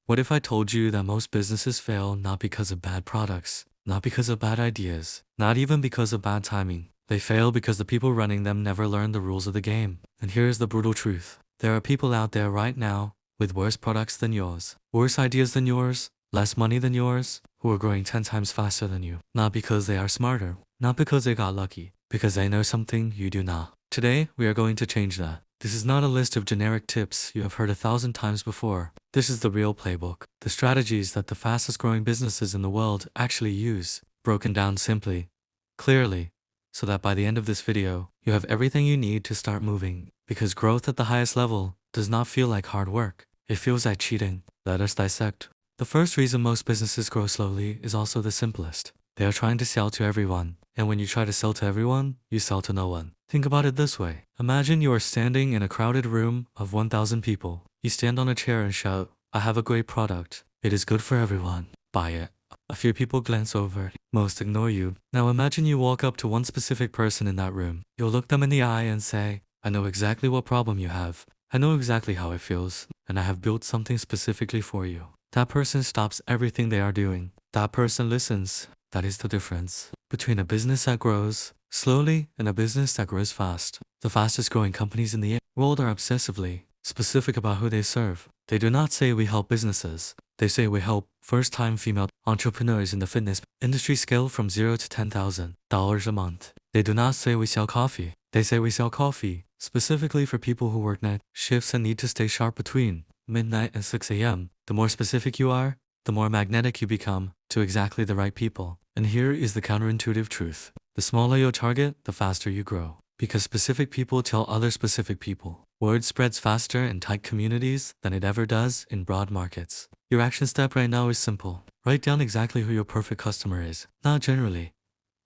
What if I told you that most businesses fail not because of bad products, not because of bad ideas, not even because of bad timing. They fail because the people running them never learned the rules of the game. And here's the brutal truth. There are people out there right now with worse products than yours, worse ideas than yours, less money than yours, who are growing 10 times faster than you. Not because they are smarter, not because they got lucky, because they know something you do not. Today, we are going to change that. This is not a list of generic tips you have heard 1,000 times before. This is the real playbook. The strategies that the fastest growing businesses in the world actually use, broken down simply, clearly, so that by the end of this video, you have everything you need to start moving. Because growth at the highest level does not feel like hard work. It feels like cheating. Let us dissect. The first reason most businesses grow slowly is also the simplest. They are trying to sell to everyone. And when you try to sell to everyone, you sell to no one. Think about it this way. Imagine you are standing in a crowded room of 1,000 people. You stand on a chair and shout, "I have a great product. It is good for everyone. Buy it." A few people glance over. Most ignore you. Now imagine you walk up to one specific person in that room. You'll look them in the eye and say, "I know exactly what problem you have. I know exactly how it feels. And I have built something specifically for you." That person stops everything they are doing. That person listens. That is the difference between a business that grows slowly and a business that grows fast. The fastest growing companies in the world are obsessively specific about who they serve. They do not say we help businesses. They say we help first-time female entrepreneurs in the fitness industry scale from $0 to $10,000 a month. They do not say we sell coffee. They say we sell coffee specifically for people who work night shifts and need to stay sharp between midnight and 6 a.m. The more specific you are, the more magnetic you become to exactly the right people. And here is the counterintuitive truth. The smaller your target, the faster you grow. Because specific people tell other specific people. Word spreads faster in tight communities than it ever does in broad markets. Your action step right now is simple. Write down exactly who your perfect customer is. Not generally.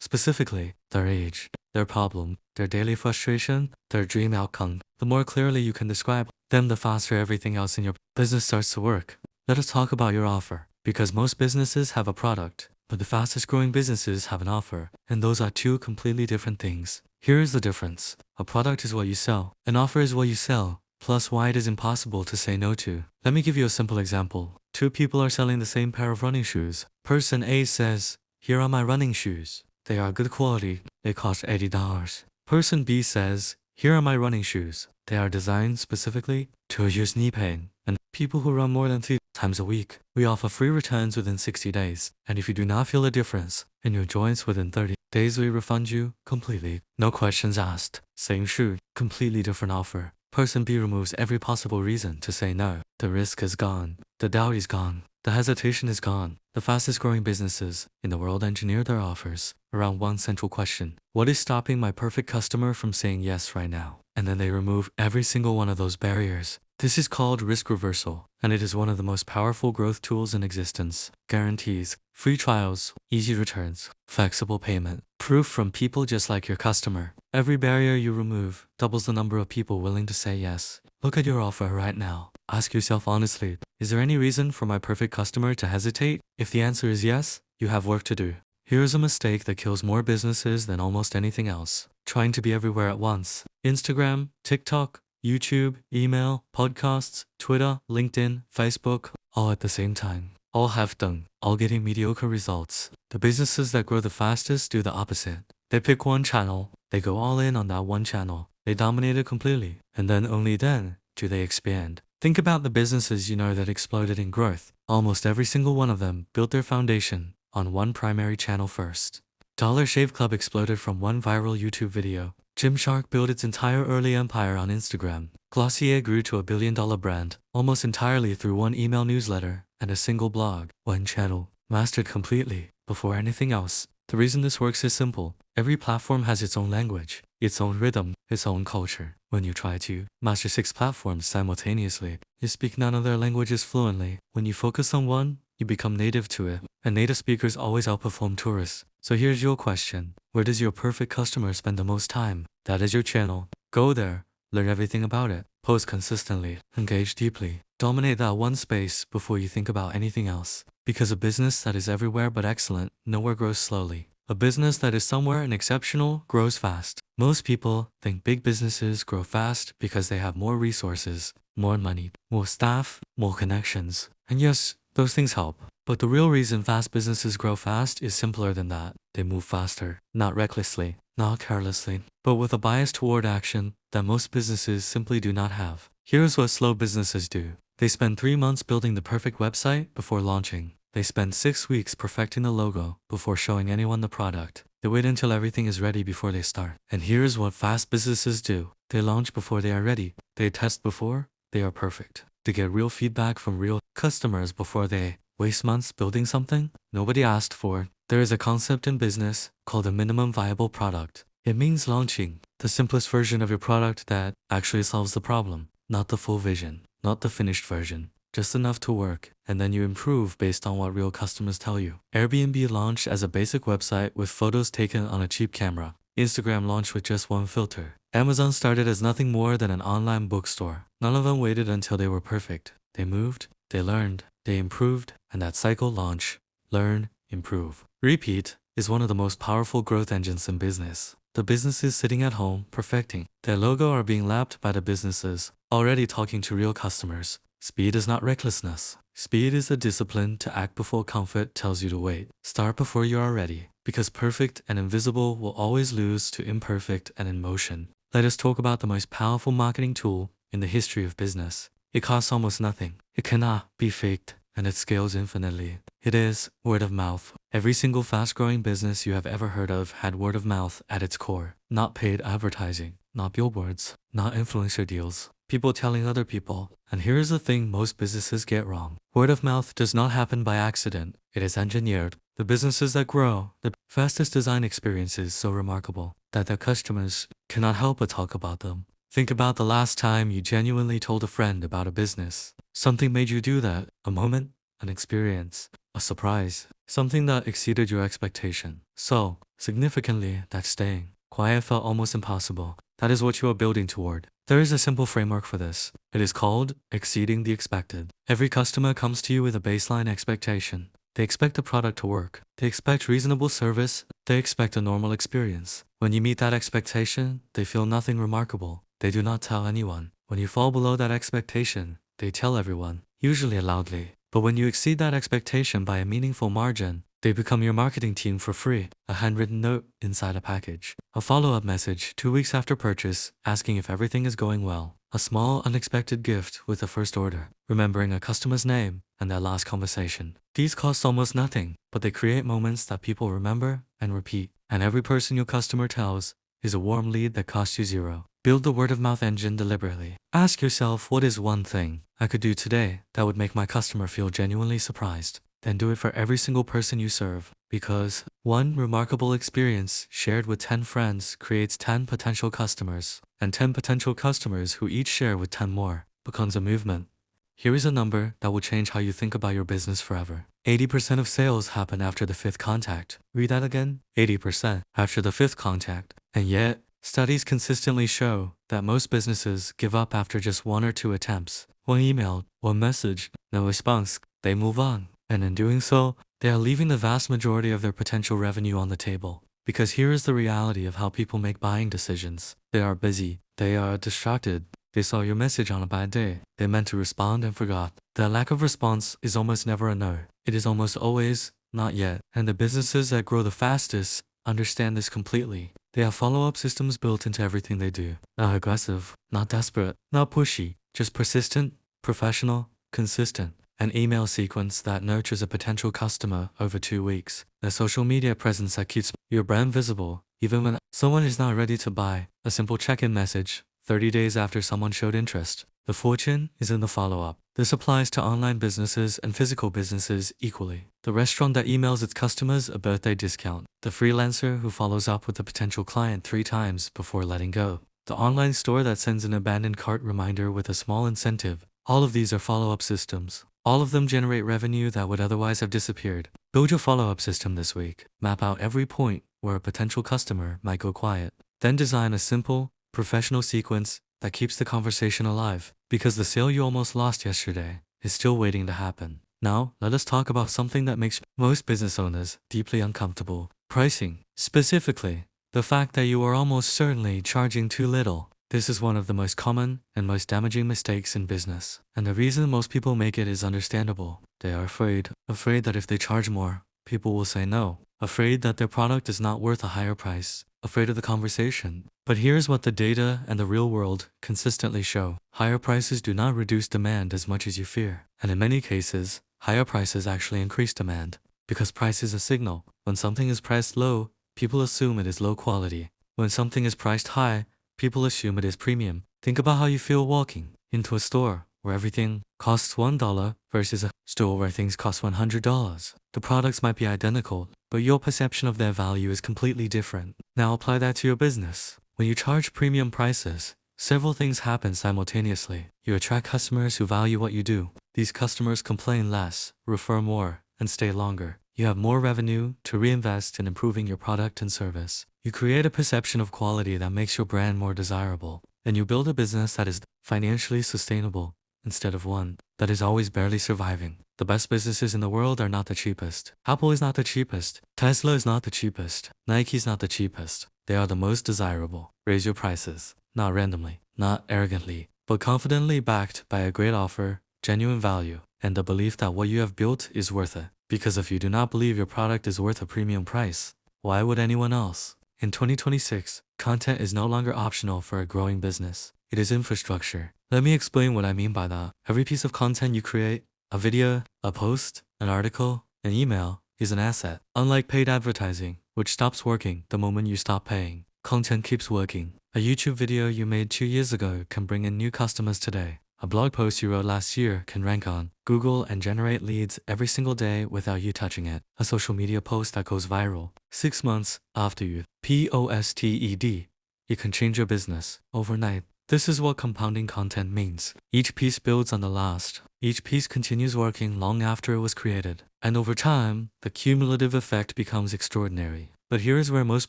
Specifically, their age, their problem, their daily frustration, their dream outcome. The more clearly you can describe them, the faster everything else in your business starts to work. Let us talk about your offer. Because most businesses have a product, but the fastest growing businesses have an offer, and those are two completely different things. Here is the difference. A product is what you sell. An offer is what you sell, plus why it is impossible to say no to. Let me give you a simple example. Two people are selling the same pair of running shoes. Person A says, "Here are my running shoes. They are good quality. They cost $80. Person B says, "Here are my running shoes. They are designed specifically to reduce knee pain. And people who run more than 3 times a week, we offer free returns within 60 days. And if you do not feel a difference in your joints within 30 days, we refund you completely. No questions asked." Same shoe, completely different offer. Person B removes every possible reason to say no. The risk is gone. The doubt is gone. The hesitation is gone. The fastest growing businesses in the world engineer their offers around one central question. What is stopping my perfect customer from saying yes right now? And then they remove every single one of those barriers. This is called risk reversal, and it is one of the most powerful growth tools in existence. Guarantees, free trials, easy returns, flexible payment, proof from people just like your customer. Every barrier you remove doubles the number of people willing to say yes. Look at your offer right now. Ask yourself honestly, is there any reason for my perfect customer to hesitate? If the answer is yes, you have work to do. Here is a mistake that kills more businesses than almost anything else. Trying to be everywhere at once. Instagram, TikTok, YouTube, email, podcasts, Twitter, LinkedIn, Facebook, all at the same time. All half-done, all getting mediocre results. The businesses that grow the fastest do the opposite. They pick one channel, they go all in on that one channel, they dominate it completely, and then only then do they expand. Think about the businesses you know that exploded in growth. Almost every single one of them built their foundation on one primary channel first. Dollar Shave Club exploded from one viral YouTube video. Gymshark built its entire early empire on Instagram. Glossier grew to $1 billion brand, almost entirely through one email newsletter and a single blog. One channel, mastered completely, before anything else. The reason this works is simple. Every platform has its own language, its own rhythm, its own culture. When you try to master 6 platforms simultaneously, you speak none of their languages fluently. When you focus on one, you become native to it. And native speakers always outperform tourists. So here's your question. Where does your perfect customer spend the most time? That is your channel. Go there, learn everything about it, post consistently, engage deeply. Dominate that one space before you think about anything else. Because a business that is everywhere but excellent nowhere grows slowly. A business that is somewhere and exceptional grows fast. Most people think big businesses grow fast because they have more resources, more money, more staff, more connections. And yes, those things help. But the real reason fast businesses grow fast is simpler than that. They move faster, not recklessly, not carelessly, but with a bias toward action that most businesses simply do not have. Here's what slow businesses do. They spend 3 months building the perfect website before launching. They spend 6 weeks perfecting the logo before showing anyone the product. They wait until everything is ready before they start. And here's what fast businesses do. They launch before they are ready. They test before they are perfect. They get real feedback from real customers before they waste months building something nobody asked for. There is a concept in business called a minimum viable product. It means launching the simplest version of your product that actually solves the problem, not the full vision, not the finished version, just enough to work, and then you improve based on what real customers tell you. Airbnb launched as a basic website with photos taken on a cheap camera. Instagram launched with just one filter. Amazon started as nothing more than an online bookstore. None of them waited until they were perfect. They moved, they learned, they improved, and that cycle launch, learn, improve, repeat is one of the most powerful growth engines in business. The businesses sitting at home, perfecting their logo are being lapped by the businesses already talking to real customers. Speed is not recklessness. Speed is a discipline to act before comfort tells you to wait. Start before you are ready, because perfect and invisible will always lose to imperfect and in motion. Let us talk about the most powerful marketing tool in the history of business. It costs almost nothing. It cannot be faked, and it scales infinitely. It is word of mouth. Every single fast-growing business you have ever heard of had word of mouth at its core. Not paid advertising, not billboards, not influencer deals. People telling other people. And here's the thing most businesses get wrong. Word of mouth does not happen by accident. It is engineered. The businesses that grow, the fastest design experiences so remarkable that their customers cannot help but talk about them. Think about the last time you genuinely told a friend about a business. Something made you do that. A moment, an experience, a surprise, something that exceeded your expectation. So, significantly, that's staying. Quiet felt almost impossible. That is what you are building toward. There is a simple framework for this. It is called exceeding the expected. Every customer comes to you with a baseline expectation. They expect the product to work. They expect reasonable service. They expect a normal experience. When you meet that expectation, they feel nothing remarkable. They do not tell anyone. When you fall below that expectation, they tell everyone, usually loudly. But when you exceed that expectation by a meaningful margin, they become your marketing team for free. A handwritten note inside a package. A follow-up message 2 weeks after purchase asking if everything is going well. A small unexpected gift with the first order. Remembering a customer's name and their last conversation. These cost almost nothing, but they create moments that people remember and repeat. And every person your customer tells is a warm lead that costs you zero. Build the word-of-mouth engine deliberately. Ask yourself, what is one thing I could do today that would make my customer feel genuinely surprised? Then do it for every single person you serve. Because one remarkable experience shared with 10 friends creates 10 potential customers. And 10 potential customers who each share with 10 more becomes a movement. Here is a number that will change how you think about your business forever. 80% of sales happen after the 5th contact. Read that again. 80% after the 5th contact. And yet, studies consistently show that most businesses give up after just 1 or 2 attempts. One email, one message, no response, they move on. And in doing so, they are leaving the vast majority of their potential revenue on the table. Because here is the reality of how people make buying decisions. They are busy. They are distracted. They saw your message on a bad day. They meant to respond and forgot. The lack of response is almost never a no. It is almost always not yet. And the businesses that grow the fastest understand this completely. They have follow-up systems built into everything they do. Not aggressive, not desperate, not pushy, just persistent, professional, consistent. An email sequence that nurtures a potential customer over 2 weeks. A social media presence that keeps your brand visible, even when someone is not ready to buy. A simple check-in message 30 days after someone showed interest. The fortune is in the follow-up. This applies to online businesses and physical businesses equally. The restaurant that emails its customers a birthday discount. The freelancer who follows up with a potential client 3 times before letting go. The online store that sends an abandoned cart reminder with a small incentive. All of these are follow-up systems. All of them generate revenue that would otherwise have disappeared. Build your follow-up system this week. Map out every point where a potential customer might go quiet. Then design a simple, professional sequence that keeps the conversation alive. Because the sale you almost lost yesterday is still waiting to happen. Now, let us talk about something that makes most business owners deeply uncomfortable. Pricing. Specifically, the fact that you are almost certainly charging too little. This is one of the most common and most damaging mistakes in business. And the reason most people make it is understandable. They are afraid that if they charge more, people will say no. Afraid that their product is not worth a higher price. Afraid of the conversation. But here's what the data and the real world consistently show. Higher prices do not reduce demand as much as you fear. And in many cases, higher prices actually increase demand. Because price is a signal. When something is priced low, people assume it is low quality. When something is priced high, people assume it is premium. Think about how you feel walking into a store where everything costs $1 versus a store where things cost $100. The products might be identical, but your perception of their value is completely different. Now apply that to your business. When you charge premium prices, several things happen simultaneously. You attract customers who value what you do. These customers complain less, refer more, and stay longer. You have more revenue to reinvest in improving your product and service. You create a perception of quality that makes your brand more desirable. And you build a business that is financially sustainable instead of one that is always barely surviving. The best businesses in the world are not the cheapest. Apple is not the cheapest. Tesla is not the cheapest. Nike is not the cheapest. They are the most desirable. Raise your prices, not randomly, not arrogantly, but confidently backed by a great offer, genuine value, and the belief that what you have built is worth it. Because if you do not believe your product is worth a premium price, why would anyone else? In 2026, content is no longer optional for a growing business. It is infrastructure. Let me explain what I mean by that. Every piece of content you create, a video, a post, an article, an email, is an asset. Unlike paid advertising, which stops working the moment you stop paying, content keeps working. A YouTube video you made 2 years ago can bring in new customers today. A blog post you wrote last year can rank on Google and generate leads every single day without you touching it. A social media post that goes viral 6 months after you posted, it can change your business overnight. This is what compounding content means. Each piece builds on the last. Each piece continues working long after it was created. And over time, the cumulative effect becomes extraordinary. But here is where most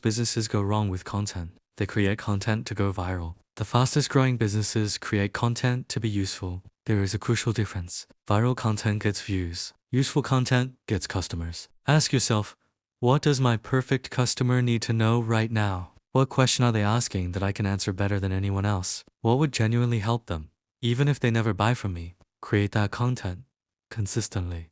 businesses go wrong with content. They create content to go viral. The fastest growing businesses create content to be useful. There is a crucial difference. Viral content gets views. Useful content gets customers. Ask yourself, what does my perfect customer need to know right now? What question are they asking that I can answer better than anyone else? What would genuinely help them? Even if they never buy from me, create that content consistently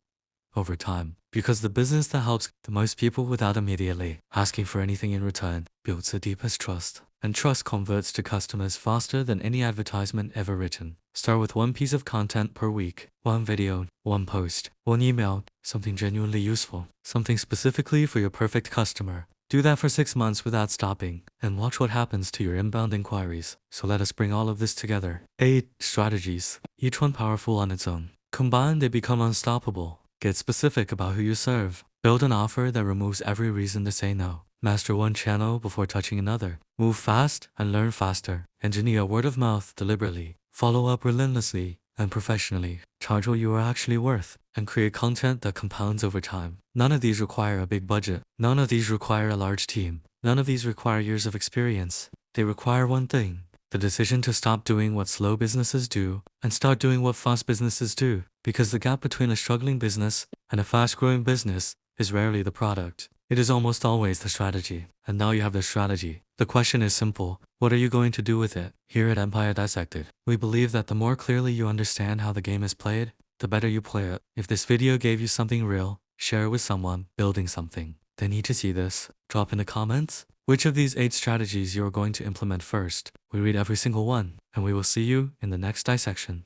over time. Because the business that helps the most people without immediately asking for anything in return builds the deepest trust. And trust converts to customers faster than any advertisement ever written. Start with one piece of content per week. One video, one post, one email, something genuinely useful, something specifically for your perfect customer. Do that for 6 months without stopping, and watch what happens to your inbound inquiries. So let us bring all of this together. 8 strategies, each one powerful on its own. Combined, they become unstoppable. Get specific about who you serve. Build an offer that removes every reason to say no. Master one channel before touching another. Move fast and learn faster. Engineer word of mouth deliberately. Follow up relentlessly and professionally. Charge what you are actually worth. And create content that compounds over time. None of these require a big budget. None of these require a large team. None of these require years of experience. They require one thing: the decision to stop doing what slow businesses do and start doing what fast businesses do. Because the gap between a struggling business and a fast-growing business is rarely the product. It is almost always the strategy. And now you have the strategy. The question is simple. What are you going to do with it? Here at Empire Dissected, we believe that the more clearly you understand how the game is played, the better you play it. If this video gave you something real, share it with someone building something. They need to see this. Drop in the comments which of these 8 strategies you are going to implement first. We read every single one, and we will see you in the next dissection.